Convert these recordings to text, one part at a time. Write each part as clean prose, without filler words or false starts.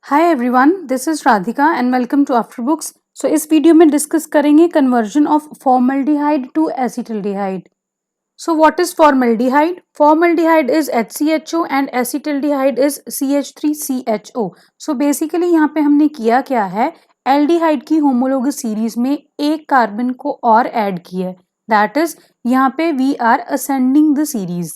Hi everyone, this is Radhika and welcome to after books. So इस video में discuss करेंगे conversion of formaldehyde to acetaldehyde. So what is formaldehyde? Formaldehyde is HCHO and acetaldehyde is CH3CHO। So basically यहाँ पे हमने किया क्या है, aldehyde की होमोलोगस सीरीज में एक कार्बन को और ऐड किया है, दैट इज यहाँ पे we are ascending the series.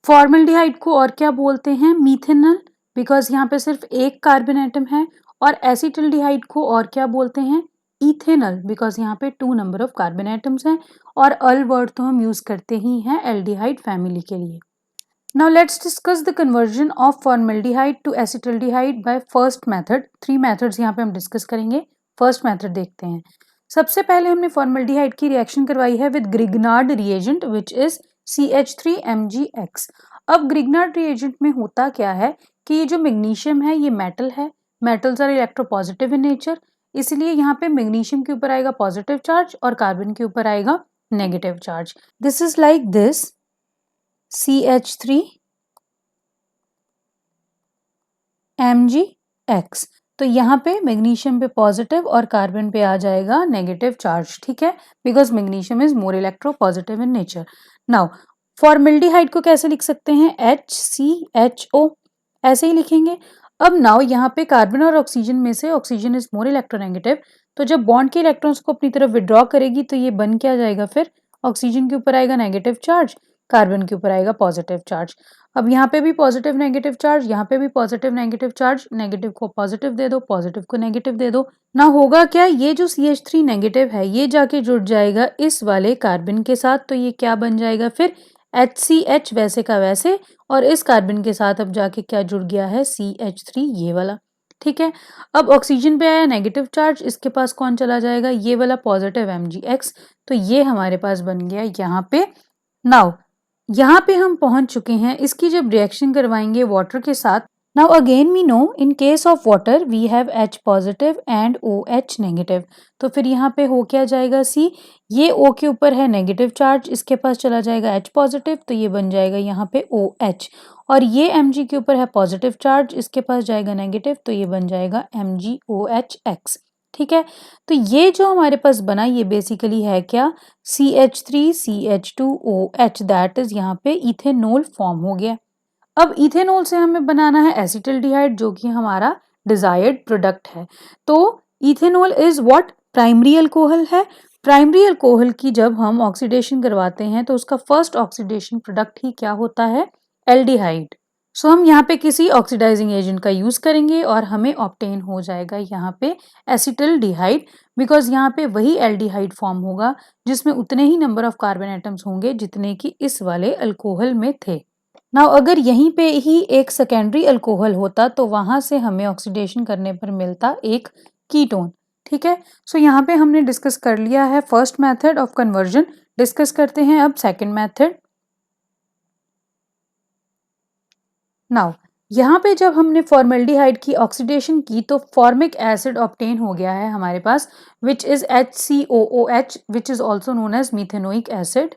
Formaldehyde को और क्या बोलते हैं? मीथेनल, बिकॉज यहाँ पे सिर्फ एक कार्बन एटम है। और एसिटल्डिहाइड को और क्या बोलते हैं? इथेनल, बिकॉज यहाँ पे 2 नंबर ऑफ कार्बन एटम्स हैं। और अल वर्ड तो हम यूज करते ही हैं एल्डिहाइड फैमिली के लिए। Now let's discuss the conversion of formaldehyde to acetaldehyde by first method. 3 methods यहाँ पे हम डिस्कस करेंगे। फर्स्ट मेथड देखते हैं। सबसे पहले हमने फॉर्मल्डिहाइड की रिएक्शन करवाई है with Grignard reagent which is CH3MgX। अब ग्रिग्नार्ड रिएजेंट में होता क्या है कि ये जो मैग्नीशियम है ये मेटल है, metals are electropositive in nature, इसलिए यहाँ पे मैग्नीशियम के ऊपर आएगा पॉजिटिव चार्ज और कार्बन के ऊपर आएगा negative charge. This is like this CH3MgX। तो यहाँ पे मैग्नीशियम पे पॉजिटिव और कार्बन पे आ जाएगा नेगेटिव चार्ज, ठीक है, because magnesium is more electropositive in nature. Now formaldehyde को कैसे लिख सकते हैं? HCHO, ऐसे ही लिखेंगे। अब नाउ यहाँ पे कार्बन और ऑक्सीजन में से ऑक्सीजन इज मोर इलेक्ट्रोनेगेटिव, तो जब बॉन्ड के इलेक्ट्रॉन्स को अपनी तरफ विड्रॉ करेगी तो ये बन क्या जाएगा? फिर ऑक्सीजन के ऊपर आएगा नेगेटिव चार्ज, कार्बन के ऊपर आएगा पॉजिटिव चार्ज। अब यहाँ पे भी पॉजिटिव नेगेटिव चार्ज, यहाँ पे भी पॉजिटिव नेगेटिव चार्ज, नेगेटिव को पॉजिटिव दे दो, पॉजिटिव को नेगेटिव दे दो। ना होगा क्या, ये जो CH3 नेगेटिव है ये जाके जुड़ जाएगा इस वाले कार्बन के साथ, तो ये क्या बन जाएगा? फिर HCH वैसे का वैसे, और इस कार्बन के साथ अब जाके क्या जुड़ गया है? CH3 ये वाला, ठीक है। अब ऑक्सीजन पे आया नेगेटिव चार्ज, इसके पास कौन चला जाएगा? ये वाला पॉजिटिव MgX, तो ये हमारे पास बन गया यहाँ पे। नाउ यहाँ पे हम पहुंच चुके हैं, इसकी जब रिएक्शन करवाएंगे वाटर के साथ। Now again we know in case of water we have H positive and OH negative, तो फिर यहाँ पे हो क्या जाएगा? सी, ये O के ऊपर है नेगेटिव चार्ज, इसके पास चला जाएगा H पॉजिटिव, तो ये बन जाएगा यहाँ पे OH। और ये Mg के ऊपर है पॉजिटिव चार्ज, इसके पास जाएगा नेगेटिव, तो ये बन जाएगा MgOHX, ठीक है। तो ये जो हमारे पास बना ये बेसिकली है क्या? CH3CH2OH, दैट इज यहाँ पे इथेनॉल फॉर्म हो गया। अब इथेनॉल से हमें बनाना है एसिटल्डिहाइड, जो कि हमारा डिजायर्ड प्रोडक्ट है। तो ethanol is what? Primary alcohol है। प्राइमरी अल्कोहल की जब हम ऑक्सीडेशन करवाते हैं तो उसका फर्स्ट ऑक्सीडेशन प्रोडक्ट ही क्या होता है? एल्डिहाइड। सो हम यहाँ पे किसी ऑक्सीडाइजिंग एजेंट का यूज करेंगे और हमें ऑब्टेन हो जाएगा यहाँ पे एसिटल्डिहाइड, बिकॉज यहाँ पे वही एल्डिहाइड फॉर्म होगा जिसमें उतने ही नंबर ऑफ कार्बन एटम्स होंगे जितने कि इस वाले अल्कोहल में थे। नाउ अगर यहीं पे ही एक सेकेंडरी अल्कोहल होता तो वहां से हमें ऑक्सीडेशन करने पर मिलता एक कीटोन, ठीक है। सो यहाँ पे हमने डिस्कस कर लिया है first method of conversion. Discuss करते हैं अब सेकंड मेथड। नाउ यहाँ पे जब हमने फॉर्मल्डिहाइड की ऑक्सीडेशन की तो फॉर्मिक एसिड ऑब्टेन हो गया है हमारे पास, which is HCOOH, which is also known as methanoic acid.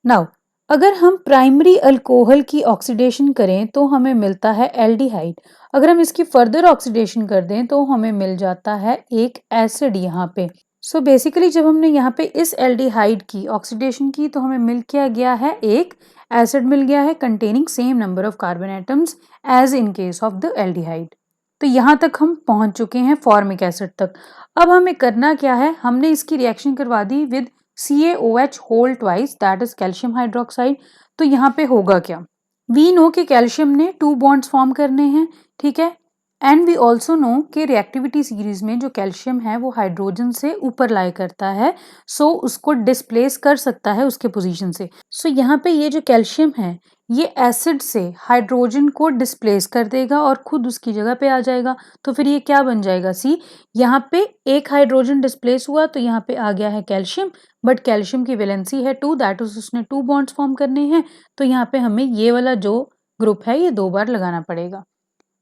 Now अगर हम प्राइमरी अल्कोहल की ऑक्सीडेशन करें तो हमें मिलता है एल्डिहाइड। अगर हम इसकी फर्दर ऑक्सीडेशन कर दें तो हमें मिल जाता है एक एसिड यहाँ पे। सो बेसिकली जब हमने यहाँ पे इस एल्डिहाइड की ऑक्सीडेशन की तो हमें मिल क्या गया है? एक एसिड मिल गया है containing same number of carbon atoms as in case of the aldehyde. तो यहाँ तक हम पहुंच चुके हैं फॉर्मिक एसिड तक। अब हमें करना क्या है? हमने इसकी रिएक्शन करवा दी with CaOH whole twice, that is calcium hydroxide. तो यहाँ पे होगा क्या? वी नो कि कैल्शियम ने 2 बॉन्ड्स फॉर्म करने हैं, ठीक है। एंड वी ऑल्सो नो कि रिएक्टिविटी सीरीज में जो कैल्शियम है वो हाइड्रोजन से ऊपर लाई करता है, सो उसको डिस्प्लेस कर सकता है उसके पोजीशन से। सो यहाँ पे ये जो कैल्शियम है ये एसिड से हाइड्रोजन को डिस्प्लेस कर देगा और खुद उसकी जगह पे आ जाएगा। तो फिर ये क्या बन जाएगा? सी, यहाँ पे एक हाइड्रोजन डिस्प्लेस हुआ तो यहाँ पे आ गया है कैल्शियम, बट कैल्शियम की वैलेंसी है 2, दैट इज उसने 2 बॉन्ड्स फॉर्म करने हैं, तो यहाँ पे हमें ये वाला जो ग्रुप है ये 2 बार लगाना पड़ेगा।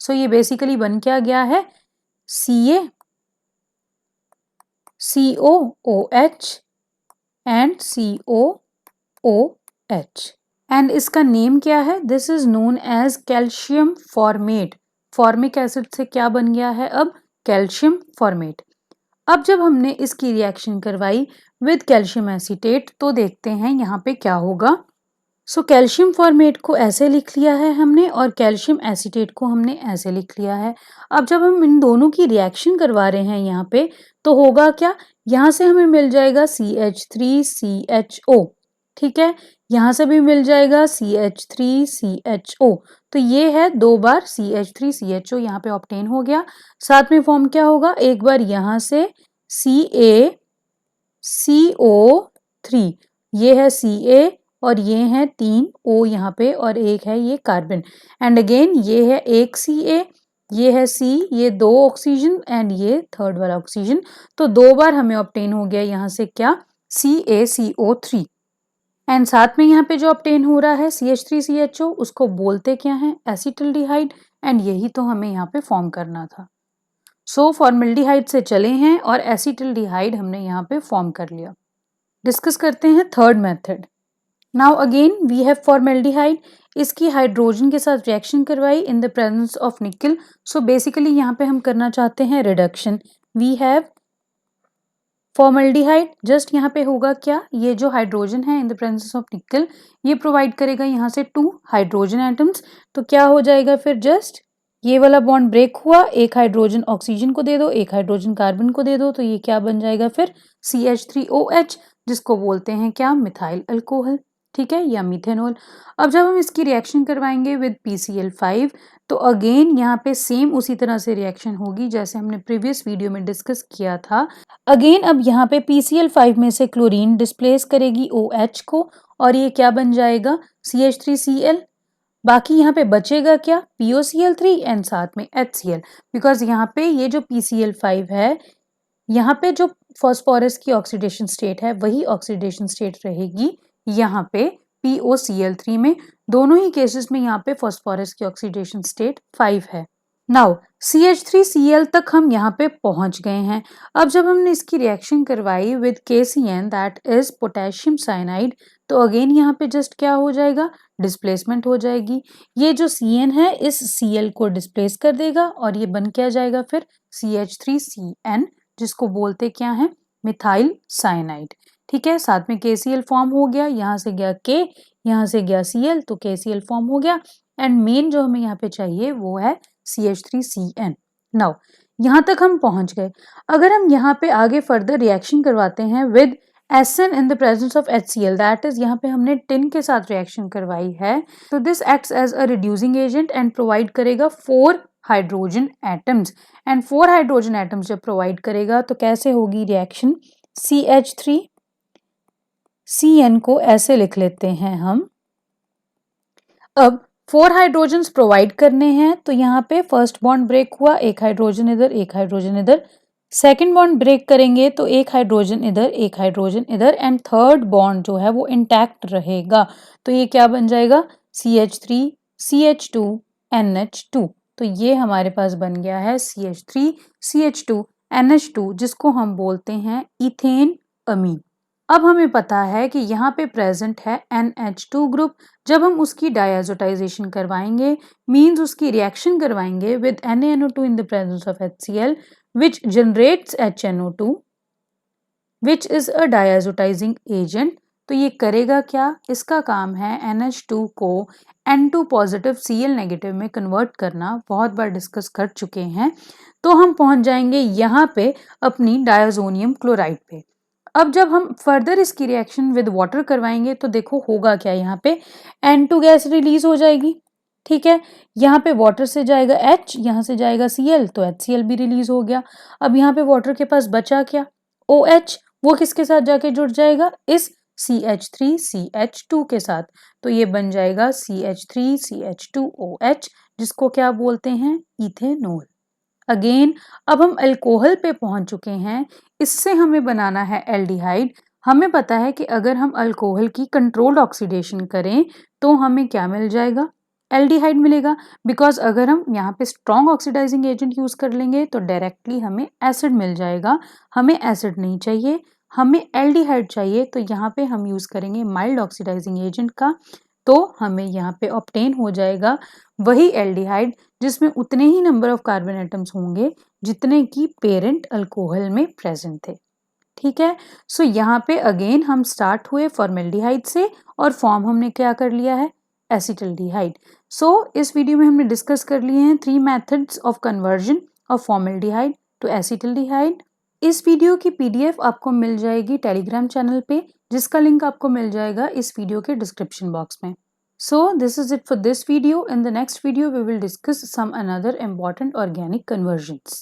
सो ये बेसिकली बन क्या गया है? Ca, COOH and COOH। And इसका नेम क्या है? This is known as calcium formate. Formic acid से क्या बन गया है अब, कैल्शियम फॉर्मेट। अब जब हमने इसकी रिएक्शन करवाई विद कैल्शियम एसीटेट तो देखते हैं यहाँ पे क्या होगा। सो कैल्शियम फॉर्मेट को ऐसे लिख लिया है हमने और कैल्शियम एसीटेट को हमने ऐसे लिख लिया है। अब जब हम इन दोनों की रिएक्शन करवा रहे हैं यहाँ पे तो होगा क्या, यहाँ से हमें मिल जाएगा CH3CHO, ठीक है, यहाँ से भी मिल जाएगा CH3CHO। तो ये है 2 बार CH3CHO यहाँ पे ऑब्टेन हो गया। साथ में फॉर्म क्या होगा, एक बार यहाँ से CaCO3, ये है Ca और ये है 3 O यहाँ पे और एक है ये कार्बन एंड अगेन ये है एक Ca, ये है C, ये 2 ऑक्सीजन एंड ये थर्ड वाला ऑक्सीजन। तो 2 बार हमें ऑब्टेन हो गया यहाँ से क्या, CaCO3 एंड साथ में यहाँ पे जो ऑब्टेन हो रहा है CH3CHO उसको बोलते क्या है, एसिटल्डिहाइड एंड यही तो हमें यहाँ पे फॉर्म करना था। सो फॉर्मल्डिहाइड से चले हैं और एसिटल्डिहाइड हमने यहाँ पे फॉर्म कर लिया। डिस्कस करते हैं third method. Now again we have formaldehyde, इसकी हाइड्रोजन के साथ रिएक्शन करवाई इन द प्रेजेंस ऑफ निकल। सो बेसिकली यहाँ पे हम करना चाहते हैं reduction. We have formaldehyde, just यहाँ पे होगा क्या, ये जो हाइड्रोजन है इन द प्रेजेंस ऑफ निकल ये प्रोवाइड करेगा यहाँ से 2 हाइड्रोजन एटम्स। तो क्या हो जाएगा फिर, जस्ट ये वाला बॉन्ड ब्रेक हुआ, एक हाइड्रोजन ऑक्सीजन को दे दो, एक हाइड्रोजन कार्बन को दे दो, तो ये क्या बन जाएगा फिर CH3OH, जिसको बोलते हैं क्या, मिथाइल अल्कोहल, ठीक है, या मिथेनॉल। अब जब हम इसकी रिएक्शन करवाएंगे विद PCl5 तो अगेन यहाँ पे सेम उसी तरह से रिएक्शन होगी जैसे हमने प्रीवियस वीडियो में डिस्कस किया था। अगेन अब यहाँ पे PCl5 में से क्लोरीन डिस्प्लेस करेगी OH को और ये क्या बन जाएगा, CH3Cl। बाकी यहाँ पे बचेगा क्या, POCl3 एंड साथ में HCl, बिकॉज यहाँ पे ये जो PCl5 है यहाँ पे जो फॉस्फोरस की ऑक्सीडेशन स्टेट है वही ऑक्सीडेशन स्टेट रहेगी यहाँ पे POCl3 में। दोनों ही केसेस में यहाँ पे फॉस्फोरस की ऑक्सीडेशन स्टेट 5 है। नाउ CH3Cl तक हम यहाँ पे पहुंच गए हैं। अब जब हमने इसकी रिएक्शन करवाई with KCN that is potassium cyanide तो अगेन यहाँ पे जस्ट क्या हो जाएगा, डिस्प्लेसमेंट हो जाएगी। ये जो CN है इस Cl को डिस्प्लेस कर देगा और ये बन क्या जाएगा फिर CH3CN, जिसको बोलते क्या है, मिथाइल साइनाइड, ठीक है। साथ में KCl फॉर्म हो गया, यहाँ से गया K, यहाँ से गया Cl, तो KCl फॉर्म हो गया एंड मेन जो हमें यहाँ पे चाहिए वो है CH3CN। नाउ यहाँ तक हम पहुंच गए। अगर हम यहाँ पे आगे फर्दर रिएक्शन करवाते हैं with SN in the presence of HCl, that is यहाँ पे हमने टिन के साथ रिएक्शन करवाई है, तो this acts as a reducing agent and provide करेगा 4 hydrogen atoms and 4 hydrogen atoms जब प्रोवाइड करेगा तो कैसे होगी रिएक्शन, CH3CN को ऐसे लिख लेते हैं हम। अब 4 हाइड्रोजन्स प्रोवाइड करने हैं तो यहाँ पे फर्स्ट बॉन्ड ब्रेक हुआ, एक हाइड्रोजन इधर एक हाइड्रोजन इधर, सेकंड बॉन्ड ब्रेक करेंगे तो एक हाइड्रोजन इधर एक हाइड्रोजन इधर एंड थर्ड बॉन्ड जो है वो इंटैक्ट रहेगा। तो ये क्या बन जाएगा, CH3CH2NH2। तो ये हमारे पास बन गया है CH3CH2NH2, जिसको हम बोलते हैं इथेन अमीन। अब हमें पता है कि यहाँ पे प्रेजेंट है NH2 ग्रुप। जब हम उसकी डायजोटाइजेशन करवाएंगे मींस उसकी रिएक्शन करवाएंगे with NaNO2 in the presence of HCl which generates HNO2 which is a diazotizing agent। तो ये करेगा क्या, इसका काम है NH2 को N2 पॉजिटिव Cl नेगेटिव में कन्वर्ट करना, बहुत बार डिस्कस कर चुके हैं। तो हम पहुंच जाएंगे यहाँ पे अपनी डायजोनियम क्लोराइड पे। अब जब हम फर्दर इसकी रिएक्शन विद वाटर करवाएंगे तो देखो होगा क्या, यहाँ पे N2 गैस रिलीज हो जाएगी, ठीक है, यहाँ पे वाटर से जाएगा H, यहाँ से जाएगा Cl, तो HCl भी रिलीज हो गया। अब यहाँ पे वाटर के पास बचा क्या, OH, वो किसके साथ जाके जुड़ जाएगा, इस CH3CH2 के साथ, तो ये बन जाएगा CH3CH2OH, जिसको क्या बोलते हैं, इथेनॉल। अगेन अब हम अल्कोहल पे पहुंच चुके हैं, इससे हमें बनाना है एल्डिहाइड। हमें पता है कि अगर हम अल्कोहल की कंट्रोल्ड ऑक्सीडेशन करें तो हमें क्या मिल जाएगा, एल्डिहाइड मिलेगा। बिकॉज अगर हम यहाँ पे स्ट्रॉन्ग ऑक्सीडाइजिंग एजेंट यूज कर लेंगे तो डायरेक्टली हमें एसिड मिल जाएगा। हमें एसिड नहीं चाहिए, हमें एल्डिहाइड चाहिए, तो यहाँ पे हम यूज करेंगे माइल्ड ऑक्सीडाइजिंग एजेंट का। तो हमें यहाँ पे ऑब्टेन हो जाएगा वही एल्डिहाइड जिसमें उतने ही नंबर ऑफ कार्बन एटम्स होंगे जितने की पेरेंट अल्कोहल में प्रेजेंट थे। ठीक है, सो यहाँ पे अगेन हम स्टार्ट हुए फॉर्मेल्डिहाइड से और फॉर्म हमने क्या कर लिया है, एसिटल्डिहाइड। सो इस वीडियो में हमने डिस्कस कर लिए हैं 3 methods of conversion of formaldehyde to acetaldehyde. इस वीडियो की पीडीएफ आपको मिल जाएगी टेलीग्राम चैनल पे, जिसका लिंक आपको मिल जाएगा इस वीडियो के डिस्क्रिप्शन बॉक्स में। So this is it for this video. In the next video we will discuss some another important organic conversions.